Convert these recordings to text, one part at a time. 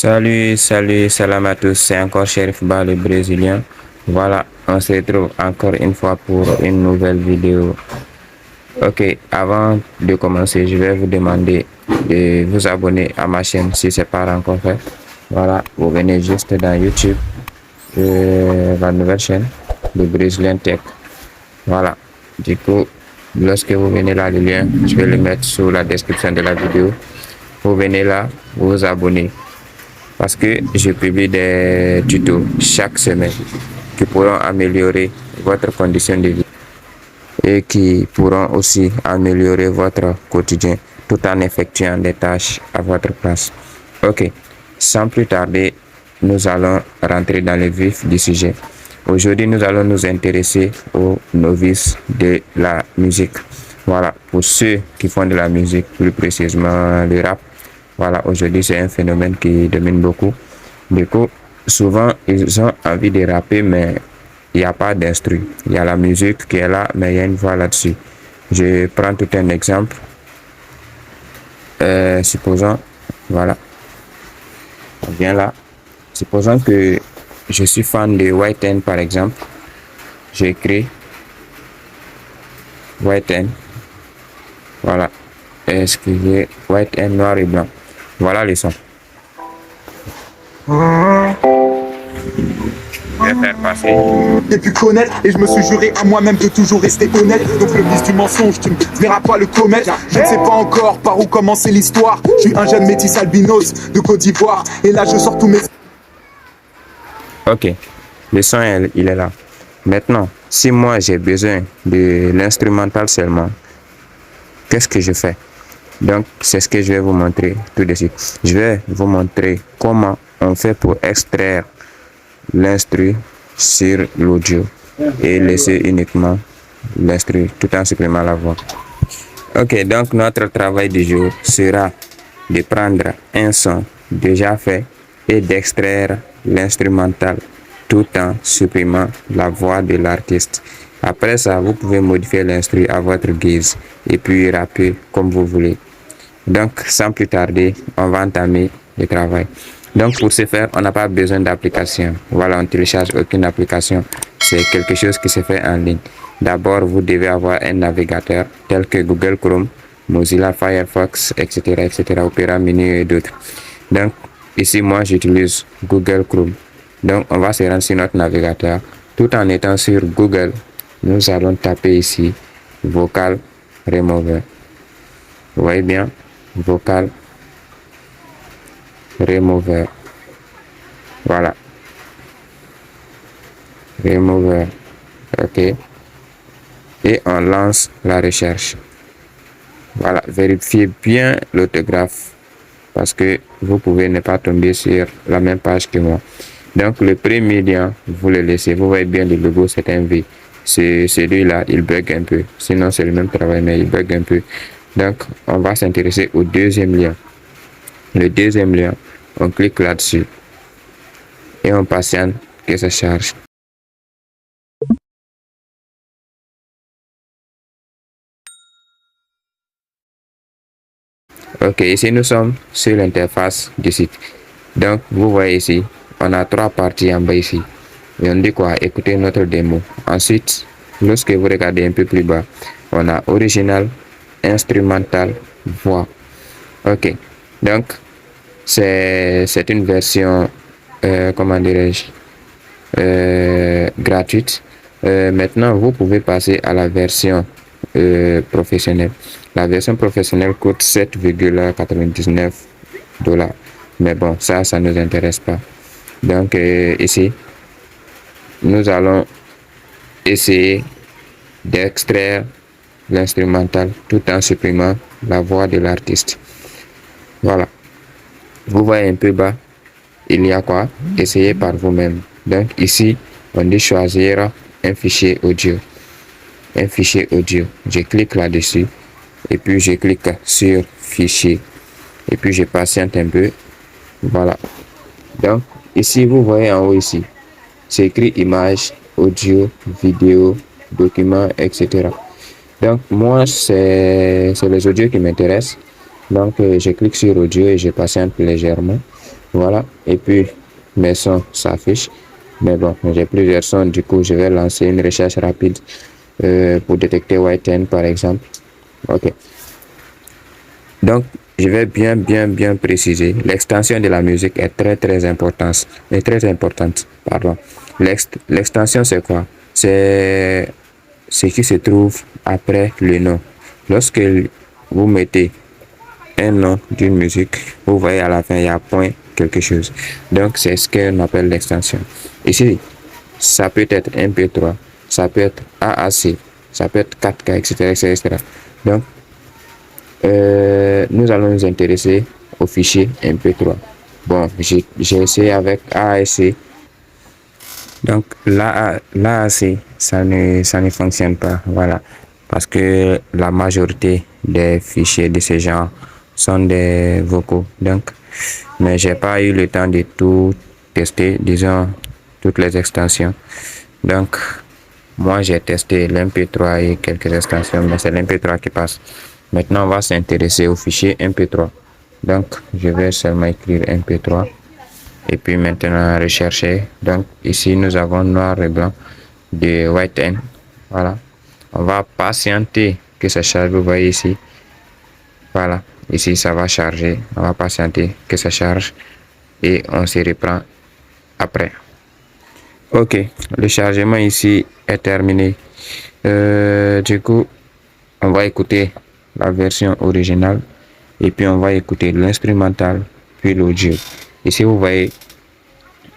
Salam à tous, c'est encore Sheriff Ba le Brésilien. Voilà, on se retrouve encore une fois pour une nouvelle vidéo. Ok, avant de commencer, je vais vous demander de vous abonner à ma chaîne si ce n'est pas encore fait. Voilà, vous venez juste dans YouTube, la nouvelle chaîne, le Brésilien Tech. Voilà, du coup, lorsque vous venez là, le lien, je vais le mettre sous la description de la vidéo. Vous venez là, vous vous abonnez. Parce que je publie des tutos chaque semaine qui pourront améliorer votre condition de vie et qui pourront aussi améliorer votre quotidien tout en effectuant des tâches à votre place. Ok, sans plus tarder, nous allons rentrer dans le vif du sujet. Aujourd'hui, nous allons nous intéresser aux novices de la musique. Voilà, pour ceux qui font de la musique, plus précisément le rap. Voilà, aujourd'hui, c'est un phénomène qui domine beaucoup. Du coup, souvent, ils ont envie de rapper, mais il n'y a pas d'instru. Il y a la musique qui est là, mais il y a une voix là-dessus. Je prends tout un exemple. Supposons, voilà, on vient là. Supposons que je suis fan de White N, par exemple. J'écris White N. Voilà. Excusez, White N noir et blanc. Voilà les sons. Je vais faire passer. J'ai pu connaître et je me suis juré à moi-même de toujours rester honnête. Donc le vice du mensonge, tu ne verras pas le commettre. Je ne sais pas encore par où commencer l'histoire. Je suis un jeune métis albinos de Côte d'Ivoire. Et là je sors tous mes... Ok, le son il est là. Maintenant, si moi j'ai besoin de l'instrumental seulement, qu'est-ce que je fais? Donc, c'est ce que je vais vous montrer tout de suite. Je vais vous montrer comment on fait pour extraire l'instru sur l'audio et laisser uniquement l'instru tout en supprimant la voix. Ok, donc notre travail du jour sera de prendre un son déjà fait et d'extraire l'instrumental tout en supprimant la voix de l'artiste. Après ça, vous pouvez modifier l'instru à votre guise et puis rapper comme vous voulez. Donc, sans plus tarder, on va entamer le travail. Donc, pour ce faire, on n'a pas besoin d'application. Voilà, on ne télécharge aucune application. C'est quelque chose qui se fait en ligne. D'abord, vous devez avoir un navigateur tel que Google Chrome, Mozilla Firefox, etc., Opera Mini et d'autres. Donc, ici, moi, j'utilise Google Chrome. Donc, on va se rendre sur notre navigateur. Tout en étant sur Google, nous allons taper ici Vocal Remover. Vous voyez bien, Vocal Remover. Voilà. Remover. Ok. Et on lance la recherche. Voilà. Vérifiez bien l'orthographe parce que vous pouvez ne pas tomber sur la même page que moi. Donc, le premier lien, vous le laissez. Vous voyez bien le logo, c'est un V. Celui-là, il bug un peu. Sinon, c'est le même travail, mais il bug un peu. Donc, on va s'intéresser au deuxième lien. Le deuxième lien, on clique là-dessus et on patiente que ça charge. Ok, ici nous sommes sur l'interface du site. Donc, vous voyez ici, on a trois parties en bas ici. Et on dit quoi? Écoutez notre démo. Ensuite, lorsque vous regardez un peu plus bas, on a original, instrumental, voix. Ok, donc c'est une version, comment dirais-je, gratuite. Maintenant, vous pouvez passer à la version professionnelle. La version professionnelle coûte 7,99 $. Mais bon, ça ne nous intéresse pas. Donc, ici, nous allons essayer d'extraire l'instrumental tout en supprimant la voix de l'artiste. Voilà. Vous voyez un peu bas, il y a quoi? Essayez par vous-même. Donc ici, on dit choisir un fichier audio. Un fichier audio. Je clique là-dessus et puis je clique sur fichier. Et puis je patiente un peu. Voilà. Donc ici, vous voyez en haut ici, c'est écrit image, audio, vidéo, documents, etc. Donc moi, c'est les audios qui m'intéressent. Donc je clique sur audio et je patiente légèrement. Voilà, et puis mes sons s'affichent. Mais bon, j'ai plusieurs sons, du coup, je vais lancer une recherche rapide pour détecter white N par exemple. Ok. Donc, je vais bien préciser. L'extension de la musique est très importante. Pardon. L'extension, c'est quoi? C'est ce qui se trouve après le nom. Lorsque vous mettez un nom d'une musique, vous voyez à la fin, il y a point quelque chose. Donc, c'est ce qu'on appelle l'extension. Ici, ça peut être MP3, ça peut être AAC, ça peut être 4K, etc. Donc, nous allons nous intéresser au fichier MP3. Bon, j'ai essayé avec AAC. Donc, l'AAC, ça ne fonctionne pas. Voilà. Parce que la majorité des fichiers de ce genre sont des vocaux. Donc, mais j'ai pas eu le temps de tout tester, disons, toutes les extensions. Donc, moi, j'ai testé l'MP3 et quelques extensions, mais c'est l'MP3 qui passe. Maintenant, on va s'intéresser au fichier MP3. Donc, je vais seulement écrire MP3 et puis maintenant rechercher. Donc, ici, nous avons noir et blanc de white N. Voilà. On va patienter que ça charge. Vous voyez ici. Voilà. Ici, ça va charger. On va patienter que ça charge et on se reprend après. Ok, le chargement ici est terminé. Du coup, on va écouter la version originale et puis on va écouter l'instrumental puis l'audio. Ici, vous voyez,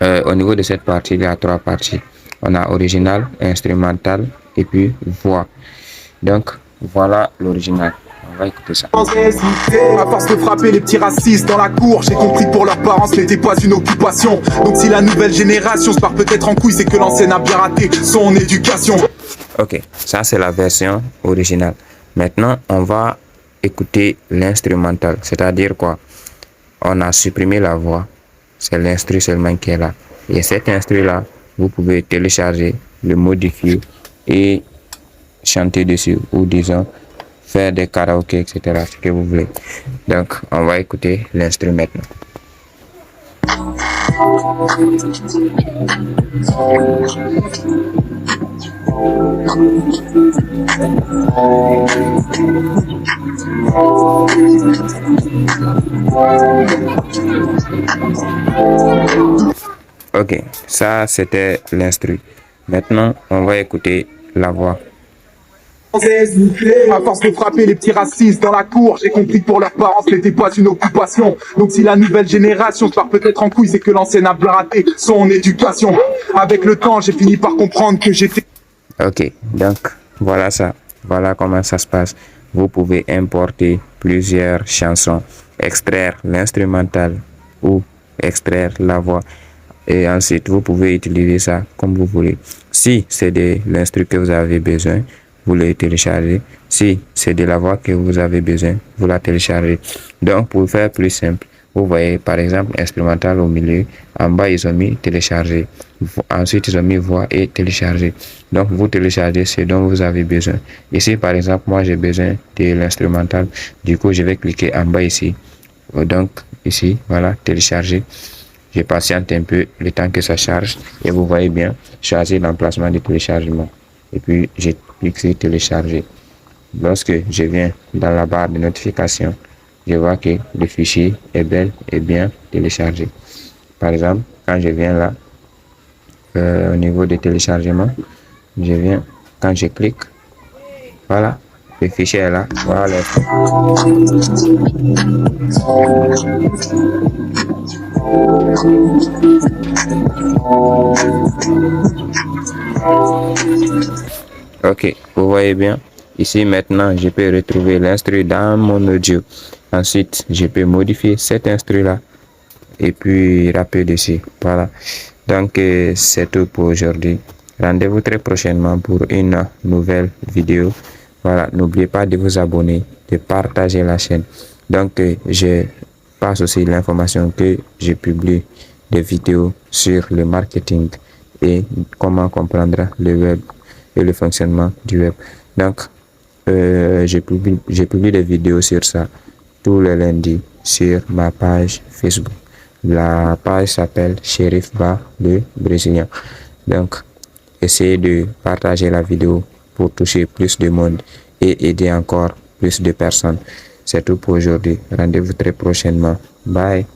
au niveau de cette partie, il y a 3 parties. On a original, instrumental et puis voix. Donc, voilà l'original. On va écouter ça. À force de frapper les petits racistes dans la cour, j'ai compris que pour leurs parents ce n'était pas une occupation. Donc si la nouvelle génération se part peut-être en couille, c'est que l'ancienne a bien raté son éducation. Ok, ça c'est la version originale. Maintenant, on va écouter l'instrumental. C'est-à-dire quoi? On a supprimé la voix. C'est l'instru seulement qui est là. Et cet instru-là, vous pouvez télécharger, le modifier et chanter dessus. Ou disons, faire des karaokés, etc. Ce que vous voulez. Donc, on va écouter l'instru maintenant. Ok, ça c'était l'instru. Maintenant, on va écouter la voix. À force de frapper les petits racistes dans la cour, j'ai compris que pour leurs parents ce n'était pas une occupation. Donc si la nouvelle génération se part peut-être en couille, c'est que l'ancienne a bien raté son éducation. Avec le temps, j'ai fini par comprendre que j'étais... Ok, donc voilà ça. Voilà comment ça se passe. Vous pouvez importer plusieurs chansons, extraire l'instrumental ou extraire la voix. Et ensuite, vous pouvez utiliser ça comme vous voulez. Si c'est de l'instru que vous avez besoin, vous le téléchargez. Si c'est de la voix que vous avez besoin, vous la téléchargez. Donc, pour faire plus simple, vous voyez par exemple instrumental au milieu, en bas ils ont mis télécharger. Ensuite, ils ont mis voix et télécharger. Donc, vous téléchargez ce dont vous avez besoin. Ici, par exemple, moi j'ai besoin de l'instrumental. Du coup, je vais cliquer en bas ici. Donc, ici, voilà, télécharger. Je patiente un peu le temps que ça charge et vous voyez bien, choisir l'emplacement de téléchargement. Et puis, je clique sur télécharger. Lorsque je viens dans la barre de notification, je vois que le fichier est bel et bien téléchargé. Par exemple, quand je viens là, au niveau de téléchargement, je viens, quand je clique, voilà, le fichier est là, voilà. Ok, vous voyez bien. Ici maintenant, je peux retrouver l'instru dans mon audio. Ensuite, je peux modifier cet instru là et puis rapper dessus. Voilà. Donc, c'est tout pour aujourd'hui. Rendez-vous très prochainement pour une nouvelle vidéo. Voilà, n'oubliez pas de vous abonner, de partager la chaîne. Donc, je passe aussi l'information que je publie des vidéos sur le marketing et comment comprendre le web et le fonctionnement du web. Donc, je publie des vidéos sur ça tous les lundis sur ma page Facebook. La page s'appelle Shérif Ba, le Brésilien. Donc, essayez de partager la vidéo pour toucher plus de monde et aider encore plus de personnes. C'est tout pour aujourd'hui. Rendez-vous très prochainement. Bye.